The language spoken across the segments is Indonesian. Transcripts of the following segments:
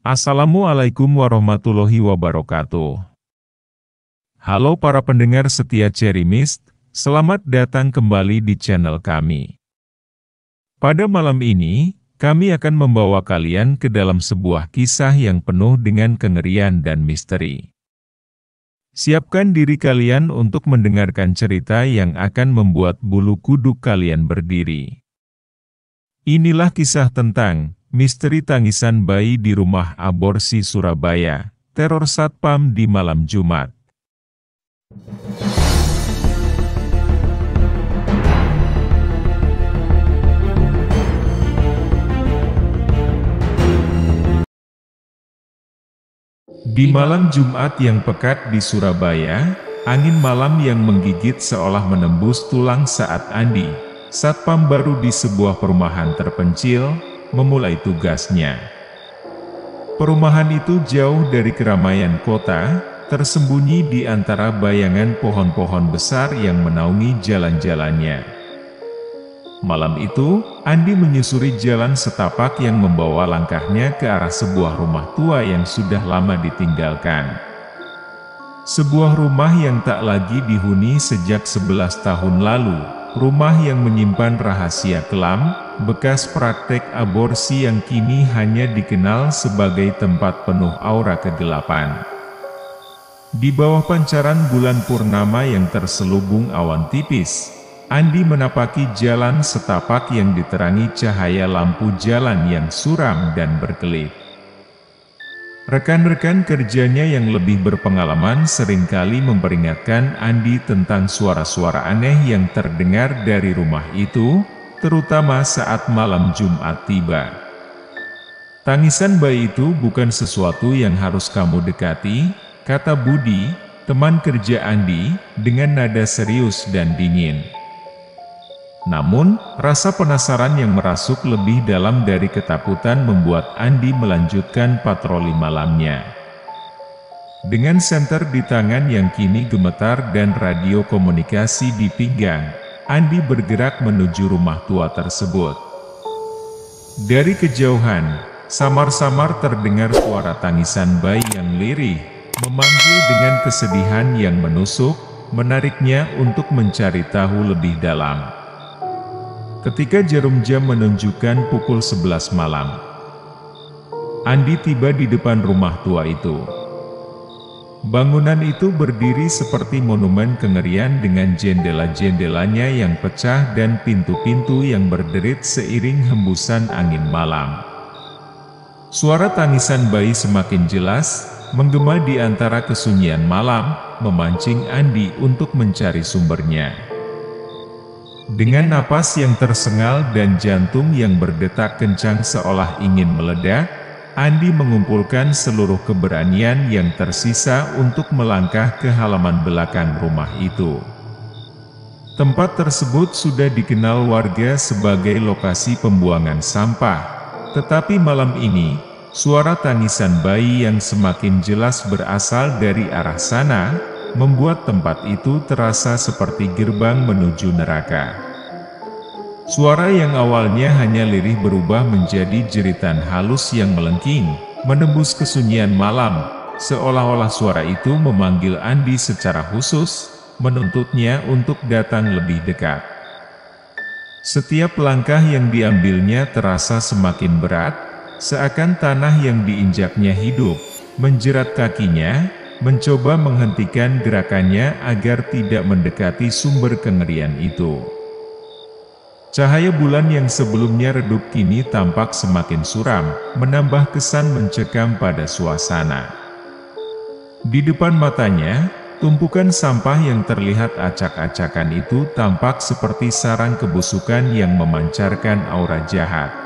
Assalamualaikum warahmatullahi wabarakatuh. Halo para pendengar setia Cherry Mist, selamat datang kembali di channel kami. Pada malam ini, kami akan membawa kalian ke dalam sebuah kisah yang penuh dengan kengerian dan misteri. Siapkan diri kalian untuk mendengarkan cerita yang akan membuat bulu kuduk kalian berdiri. Inilah kisah tentang misteri tangisan bayi di rumah aborsi Surabaya, teror Satpam di malam Jumat. Di malam Jumat yang pekat di Surabaya, angin malam yang menggigit seolah menembus tulang saat Andi, Satpam baru di sebuah perumahan terpencil, memulai tugasnya. Perumahan itu jauh dari keramaian kota, tersembunyi di antara bayangan pohon-pohon besar yang menaungi jalan-jalannya. Malam itu, Andi menyusuri jalan setapak yang membawa langkahnya ke arah sebuah rumah tua yang sudah lama ditinggalkan. Sebuah rumah yang tak lagi dihuni sejak 11 tahun lalu, rumah yang menyimpan rahasia kelam, bekas praktek aborsi yang kini hanya dikenal sebagai tempat penuh aura kegelapan. Di bawah pancaran bulan purnama yang terselubung awan tipis, Andi menapaki jalan setapak yang diterangi cahaya lampu jalan yang suram dan berkelip. Rekan-rekan kerjanya yang lebih berpengalaman seringkali memperingatkan Andi tentang suara-suara aneh yang terdengar dari rumah itu, terutama saat malam Jumat tiba. Tangisan bayi itu bukan sesuatu yang harus kamu dekati, kata Budi, teman kerja Andi, dengan nada serius dan dingin. Namun, rasa penasaran yang merasuk lebih dalam dari ketakutan membuat Andi melanjutkan patroli malamnya. Dengan senter di tangan yang kini gemetar dan radio komunikasi di pinggang, Andi bergerak menuju rumah tua tersebut. Dari kejauhan, samar-samar terdengar suara tangisan bayi yang lirih, memanggil dengan kesedihan yang menusuk, menariknya untuk mencari tahu lebih dalam. Ketika jarum jam menunjukkan pukul 11 malam, Andi tiba di depan rumah tua itu. Bangunan itu berdiri seperti monumen kengerian dengan jendela-jendelanya yang pecah dan pintu-pintu yang berderit seiring hembusan angin malam. Suara tangisan bayi semakin jelas, menggema di antara kesunyian malam, memancing Andi untuk mencari sumbernya. Dengan napas yang tersengal dan jantung yang berdetak kencang seolah ingin meledak, Andi mengumpulkan seluruh keberanian yang tersisa untuk melangkah ke halaman belakang rumah itu. Tempat tersebut sudah dikenal warga sebagai lokasi pembuangan sampah, tetapi malam ini, suara tangisan bayi yang semakin jelas berasal dari arah sana, membuat tempat itu terasa seperti gerbang menuju neraka. Suara yang awalnya hanya lirih berubah menjadi jeritan halus yang melengking, menembus kesunyian malam, seolah-olah suara itu memanggil Andi secara khusus, menuntutnya untuk datang lebih dekat. Setiap langkah yang diambilnya terasa semakin berat, seakan tanah yang diinjaknya hidup, menjerat kakinya, mencoba menghentikan gerakannya agar tidak mendekati sumber kengerian itu. Cahaya bulan yang sebelumnya redup kini tampak semakin suram, menambah kesan mencekam pada suasana. Di depan matanya, tumpukan sampah yang terlihat acak-acakan itu tampak seperti sarang kebusukan yang memancarkan aura jahat.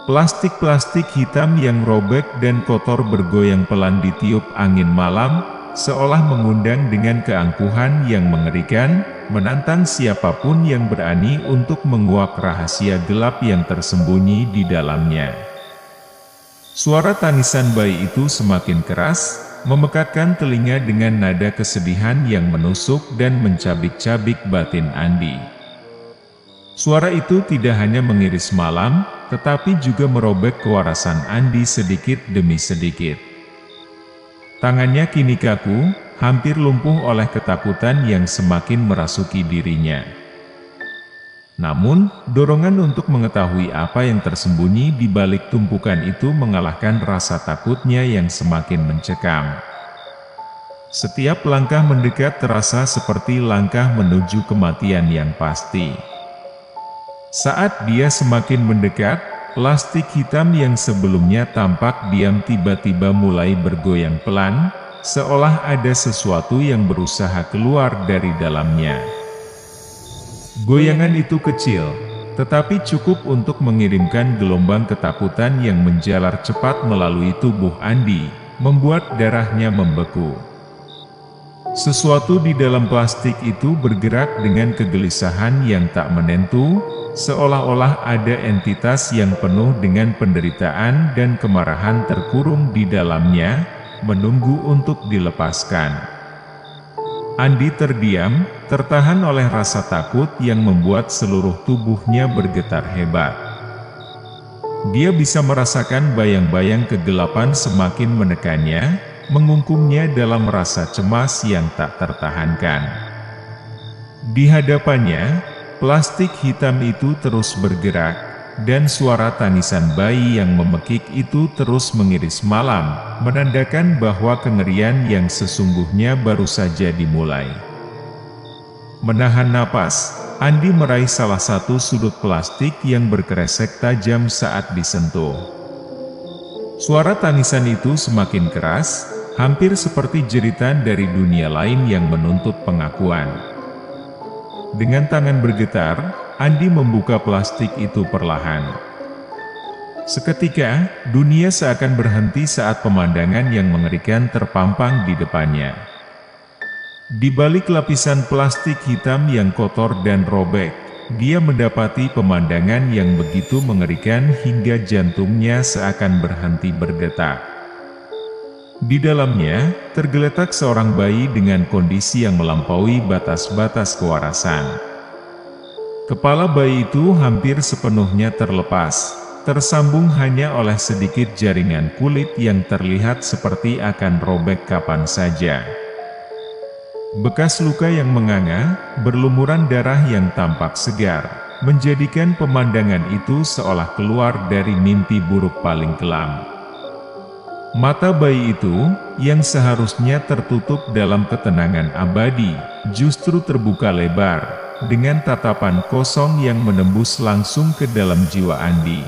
Plastik-plastik hitam yang robek dan kotor bergoyang pelan ditiup angin malam, seolah mengundang dengan keangkuhan yang mengerikan, menantang siapapun yang berani untuk menguak rahasia gelap yang tersembunyi di dalamnya. Suara tangisan bayi itu semakin keras, memekakkan telinga dengan nada kesedihan yang menusuk dan mencabik-cabik batin Andi. Suara itu tidak hanya mengiris malam, tetapi juga merobek kewarasan Andi sedikit demi sedikit. Tangannya kini kaku, hampir lumpuh oleh ketakutan yang semakin merasuki dirinya. Namun, dorongan untuk mengetahui apa yang tersembunyi di balik tumpukan itu mengalahkan rasa takutnya yang semakin mencekam. Setiap langkah mendekat terasa seperti langkah menuju kematian yang pasti. Saat dia semakin mendekat, plastik hitam yang sebelumnya tampak diam tiba-tiba mulai bergoyang pelan, seolah ada sesuatu yang berusaha keluar dari dalamnya. Goyangan itu kecil, tetapi cukup untuk mengirimkan gelombang ketakutan yang menjalar cepat melalui tubuh Andi, membuat darahnya membeku. Sesuatu di dalam plastik itu bergerak dengan kegelisahan yang tak menentu, seolah-olah ada entitas yang penuh dengan penderitaan dan kemarahan terkurung di dalamnya, menunggu untuk dilepaskan. Andi terdiam, tertahan oleh rasa takut yang membuat seluruh tubuhnya bergetar hebat. Dia bisa merasakan bayang-bayang kegelapan semakin menekannya, mengungkumnya dalam rasa cemas yang tak tertahankan. Di hadapannya, plastik hitam itu terus bergerak, dan suara tangisan bayi yang memekik itu terus mengiris malam, menandakan bahwa kengerian yang sesungguhnya baru saja dimulai. Menahan napas, Andi meraih salah satu sudut plastik yang berkresek tajam saat disentuh. Suara tangisan itu semakin keras, hampir seperti jeritan dari dunia lain yang menuntut pengakuan. Dengan tangan bergetar, Andi membuka plastik itu perlahan. Seketika, dunia seakan berhenti saat pemandangan yang mengerikan terpampang di depannya. Di balik lapisan plastik hitam yang kotor dan robek, dia mendapati pemandangan yang begitu mengerikan hingga jantungnya seakan berhenti berdetak. Di dalamnya, tergeletak seorang bayi dengan kondisi yang melampaui batas-batas kewarasan. Kepala bayi itu hampir sepenuhnya terlepas, tersambung hanya oleh sedikit jaringan kulit yang terlihat seperti akan robek kapan saja. Bekas luka yang menganga, berlumuran darah yang tampak segar, menjadikan pemandangan itu seolah keluar dari mimpi buruk paling kelam. Mata bayi itu, yang seharusnya tertutup dalam ketenangan abadi, justru terbuka lebar, dengan tatapan kosong yang menembus langsung ke dalam jiwa Andi.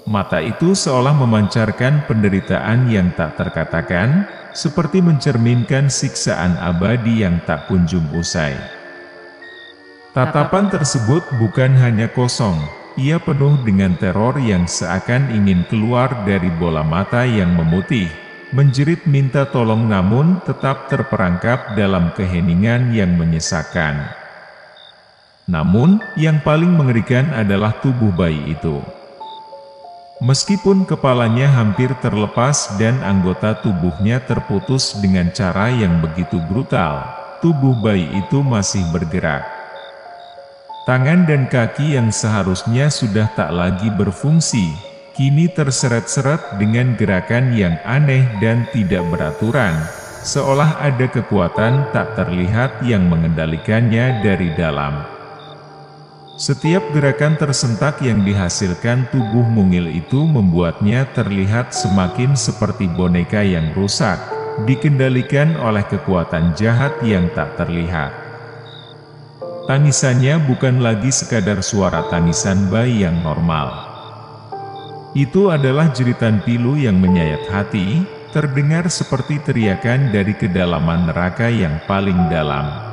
Mata itu seolah memancarkan penderitaan yang tak terkatakan, seperti mencerminkan siksaan abadi yang tak kunjung usai. Tatapan tersebut bukan hanya kosong, ia penuh dengan teror yang seakan ingin keluar dari bola mata yang memutih, menjerit minta tolong namun tetap terperangkap dalam keheningan yang menyesakkan. Namun, yang paling mengerikan adalah tubuh bayi itu. Meskipun kepalanya hampir terlepas dan anggota tubuhnya terputus dengan cara yang begitu brutal, tubuh bayi itu masih bergerak. Tangan dan kaki yang seharusnya sudah tak lagi berfungsi, kini terseret-seret dengan gerakan yang aneh dan tidak beraturan, seolah ada kekuatan tak terlihat yang mengendalikannya dari dalam. Setiap gerakan tersentak yang dihasilkan tubuh mungil itu membuatnya terlihat semakin seperti boneka yang rusak, dikendalikan oleh kekuatan jahat yang tak terlihat. Tangisannya bukan lagi sekadar suara tangisan bayi yang normal. Itu adalah jeritan pilu yang menyayat hati, terdengar seperti teriakan dari kedalaman neraka yang paling dalam.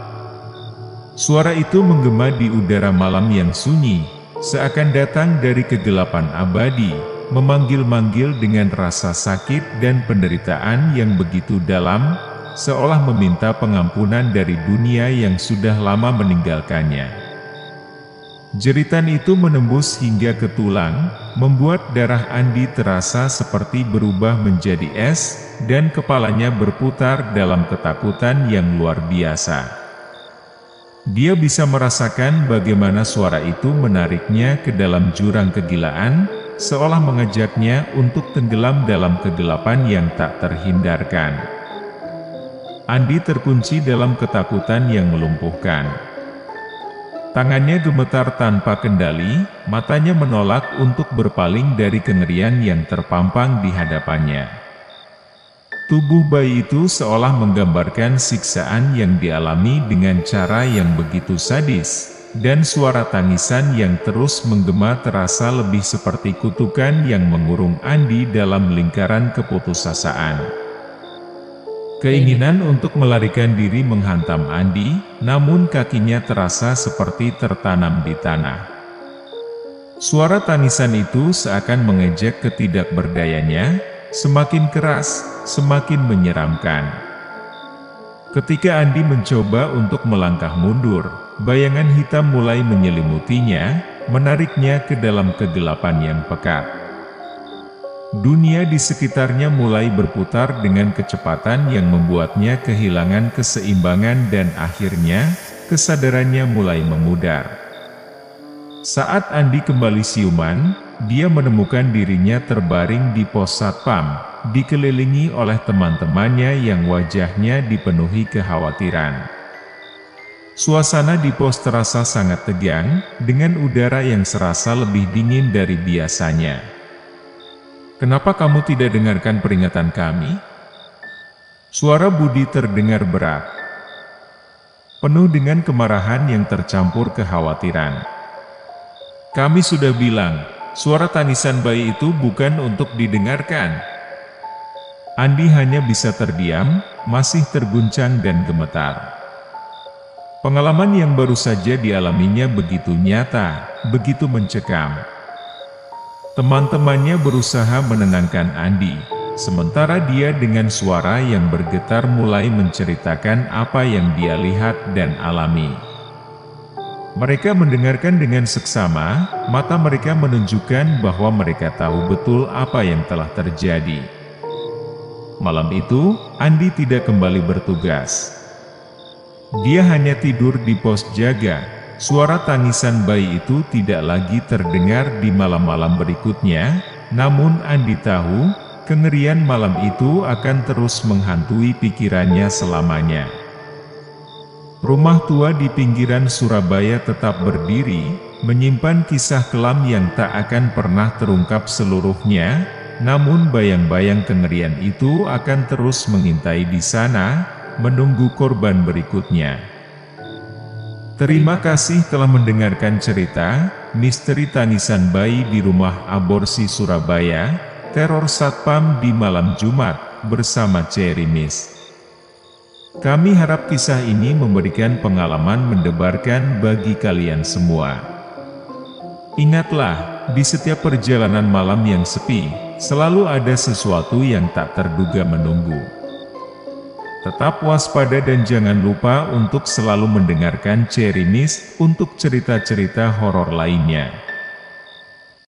Suara itu menggema di udara malam yang sunyi, seakan datang dari kegelapan abadi, memanggil-manggil dengan rasa sakit dan penderitaan yang begitu dalam, seolah meminta pengampunan dari dunia yang sudah lama meninggalkannya. Jeritan itu menembus hingga ke tulang, membuat darah Andi terasa seperti berubah menjadi es, dan kepalanya berputar dalam ketakutan yang luar biasa. Dia bisa merasakan bagaimana suara itu menariknya ke dalam jurang kegilaan, seolah mengajaknya untuk tenggelam dalam kegelapan yang tak terhindarkan. Andi terkunci dalam ketakutan yang melumpuhkan. Tangannya gemetar tanpa kendali, matanya menolak untuk berpaling dari kengerian yang terpampang di hadapannya. Tubuh bayi itu seolah menggambarkan siksaan yang dialami dengan cara yang begitu sadis, dan suara tangisan yang terus menggema terasa lebih seperti kutukan yang mengurung Andi dalam lingkaran keputusasaan. Keinginan untuk melarikan diri menghantam Andi, namun kakinya terasa seperti tertanam di tanah. Suara tangisan itu seakan mengejek ketidakberdayanya, semakin keras, semakin menyeramkan. Ketika Andi mencoba untuk melangkah mundur, bayangan hitam mulai menyelimutinya, menariknya ke dalam kegelapan yang pekat. Dunia di sekitarnya mulai berputar dengan kecepatan yang membuatnya kehilangan keseimbangan dan akhirnya, kesadarannya mulai memudar. Saat Andi kembali siuman, dia menemukan dirinya terbaring di pos satpam, dikelilingi oleh teman-temannya yang wajahnya dipenuhi kekhawatiran. Suasana di pos terasa sangat tegang, dengan udara yang serasa lebih dingin dari biasanya. "Kenapa kamu tidak dengarkan peringatan kami?" Suara Budi terdengar berat, penuh dengan kemarahan yang tercampur kekhawatiran. "Kami sudah bilang, suara tangisan bayi itu bukan untuk didengarkan." Andi hanya bisa terdiam, masih terguncang dan gemetar. Pengalaman yang baru saja dialaminya begitu nyata, begitu mencekam. Teman-temannya berusaha menenangkan Andi, sementara dia dengan suara yang bergetar mulai menceritakan apa yang dia lihat dan alami. Mereka mendengarkan dengan seksama, mata mereka menunjukkan bahwa mereka tahu betul apa yang telah terjadi. Malam itu, Andi tidak kembali bertugas. Dia hanya tidur di pos jaga. Suara tangisan bayi itu tidak lagi terdengar di malam-malam berikutnya, namun Andi tahu, kengerian malam itu akan terus menghantui pikirannya selamanya. Rumah tua di pinggiran Surabaya tetap berdiri, menyimpan kisah kelam yang tak akan pernah terungkap seluruhnya, namun bayang-bayang kengerian itu akan terus mengintai di sana, menunggu korban berikutnya. Terima kasih telah mendengarkan cerita Misteri Tangisan Bayi di Rumah Aborsi Surabaya, Teror Satpam di Malam Jumat, bersama Cerimis. Kami harap kisah ini memberikan pengalaman mendebarkan bagi kalian semua. Ingatlah, di setiap perjalanan malam yang sepi, selalu ada sesuatu yang tak terduga menunggu. Tetap waspada dan jangan lupa untuk selalu mendengarkan Cerimis untuk cerita-cerita horor lainnya.